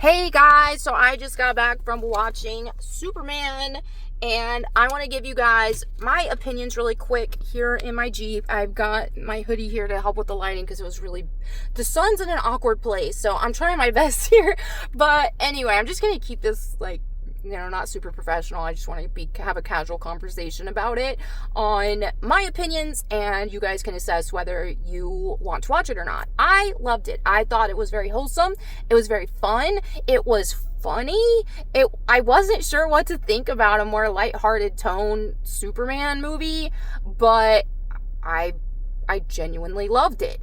Hey guys, so I just got back from watching Superman and I want to give you guys my opinions really quick here in my Jeep. I've got my hoodie here to help with the lighting because the sun's in an awkward place, so I'm trying my best here. But anyway, I'm just going to keep this not super professional. I just want to have a casual conversation about it on my opinions, and you guys can assess whether you want to watch it or not. I loved it. I thought it was very wholesome. It was very fun. It was funny. I wasn't sure what to think about a more lighthearted tone Superman movie, but I genuinely loved it.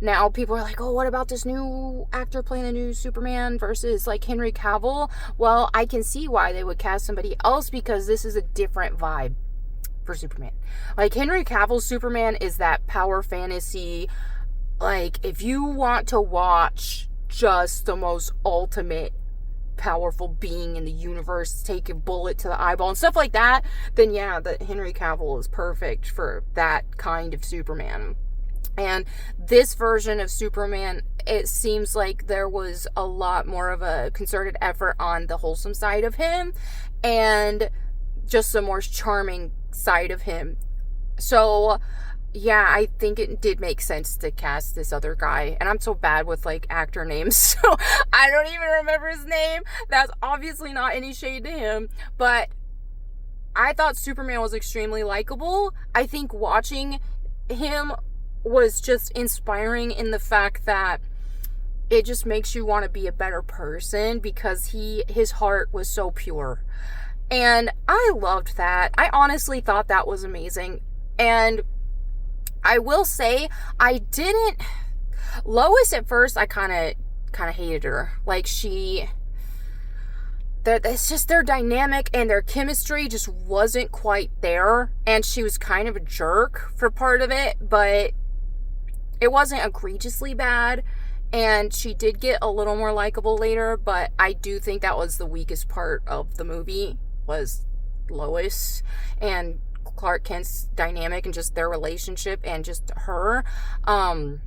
Now, people are like, oh, what about this new actor playing the new Superman versus, Henry Cavill? Well, I can see why they would cast somebody else because this is a different vibe for Superman. Henry Cavill's Superman is that power fantasy. If you want to watch just the most ultimate powerful being in the universe take a bullet to the eyeball and stuff like that, then yeah, the Henry Cavill is perfect for that kind of Superman. And this version of Superman, it seems like there was a lot more of a concerted effort on the wholesome side of him and just the more charming side of him. So, yeah, I think it did make sense to cast this other guy. And I'm so bad with, actor names, so I don't even remember his name. That's obviously not any shade to him. But I thought Superman was extremely likable. I think watching him was just inspiring in the fact that it just makes you want to be a better person because his heart was so pure. And I loved that. I honestly thought that was amazing. And I will say, Lois at first, I kind of hated her. It's just their dynamic and their chemistry just wasn't quite there. And she was kind of a jerk for part of it, but it wasn't egregiously bad, and she did get a little more likable later, but I do think that was the weakest part of the movie, was Lois and Clark Kent's dynamic and just their relationship and just her. In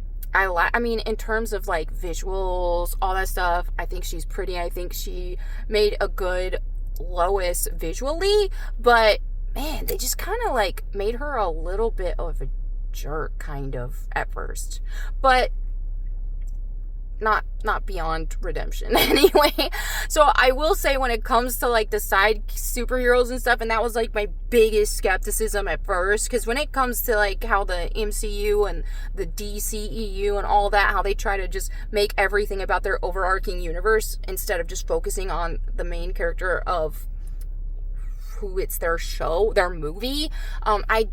terms of, visuals, all that stuff, I think she's pretty. I think she made a good Lois visually, but, man, they just kind of, made her a little bit of a jerk kind of at first, but not beyond redemption anyway. So I will say, when it comes to the side superheroes and stuff, and that was my biggest skepticism at first, because when it comes to how the MCU and the DCEU and all that, how they try to just make everything about their overarching universe instead of just focusing on the main character of who it's their movie.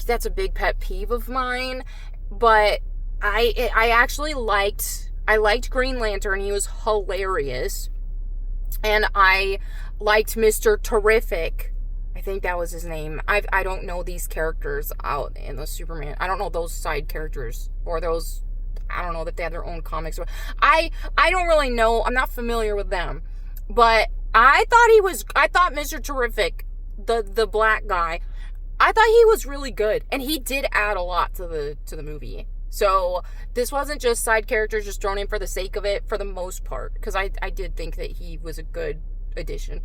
That's a big pet peeve of mine, but I actually liked Green Lantern. He was hilarious, and I liked Mr. Terrific. I think that was his name. I don't know these characters out in the Superman. I don't know those side characters or those. I don't know that they have their own comics. I don't really know. I'm not familiar with them, but I thought Mr. Terrific, the black guy, I thought he was really good, and he did add a lot to the movie. So this wasn't just side characters just thrown in for the sake of it for the most part, because I did think that he was a good addition.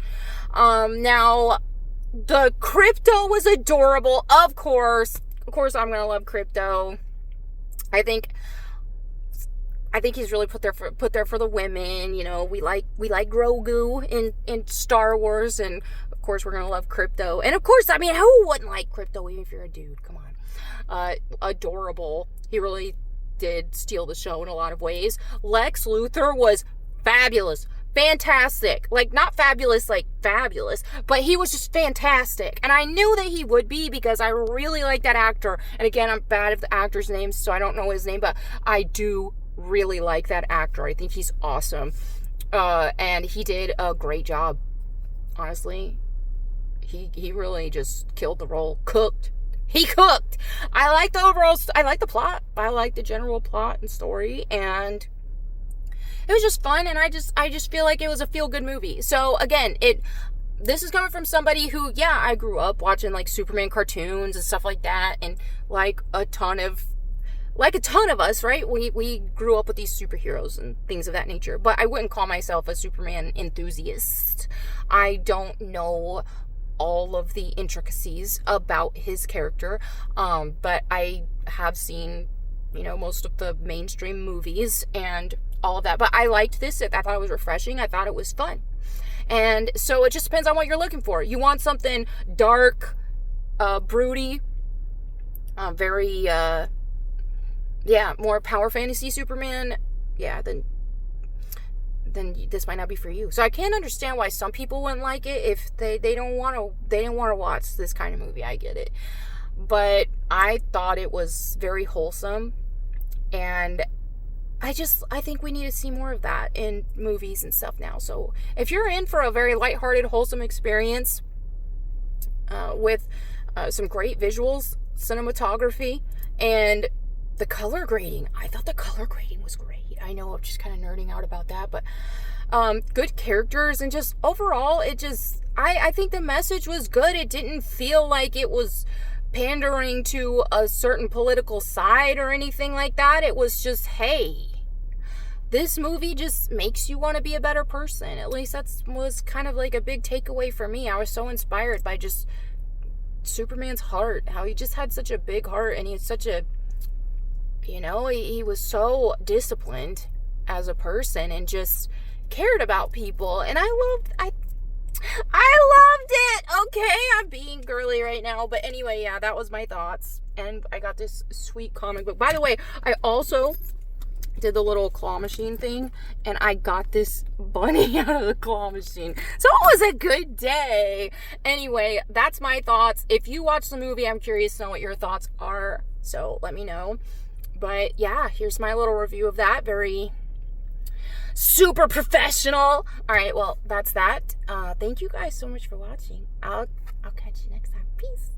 Now the Crypto was adorable. Of course I'm gonna love Crypto. I think he's really put there for the women. We like Grogu in Star Wars, and of course we're gonna love Crypto. And of course, who wouldn't like Crypto even if you're a dude? Come on. Adorable. He really did steal the show in a lot of ways. Lex Luthor was fabulous. Fantastic. Not fabulous, fabulous, but he was just fantastic. And I knew that he would be because I really like that actor. And again, I'm bad at the actor's names, so I don't know his name, but I do really like that actor. I think he's awesome. And he did a great job. Honestly, he really just killed the role. He cooked. I like the plot. I like the general plot and story, and it was just fun, and I just feel like it was a feel-good movie. So again, this is coming from somebody who, yeah, I grew up watching Superman cartoons and stuff like that, and a ton of like a ton of us, right? We grew up with these superheroes and things of that nature. But I wouldn't call myself a Superman enthusiast. I don't know all of the intricacies about his character, but I have seen, most of the mainstream movies and all of that. But I liked this. I thought it was refreshing. I thought it was fun. And so it just depends on what you're looking for. You want something dark, broody, very, more power fantasy Superman, then this might not be for you. So I can't understand why some people wouldn't like it if they didn't want to watch this kind of movie. I get it. But I thought it was very wholesome, and I think we need to see more of that in movies and stuff now. So if you're in for a very lighthearted, wholesome experience with some great visuals, cinematography, and the color grading, I thought the color grading was great. I know I'm just kind of nerding out about that, but good characters, and just overall, I think the message was good. It didn't feel like it was pandering to a certain political side or anything like that. It was just, hey, this movie just makes you want to be a better person. At least that was kind of like a big takeaway for me. I was so inspired by just Superman's heart, how he just had such a big heart, and he's such a, he was so disciplined as a person and just cared about people. And I loved it. Okay, I'm being girly right now. But anyway, yeah, that was my thoughts. And I got this sweet comic book. By the way, I also did the little claw machine thing, and I got this bunny out of the claw machine. So it was a good day. Anyway, that's my thoughts. If you watch the movie, I'm curious to know what your thoughts are. So let me know. But yeah, here's my little review of that. Very super professional. All right, well, that's that. Thank you guys so much for watching. I'll catch you next time. Peace.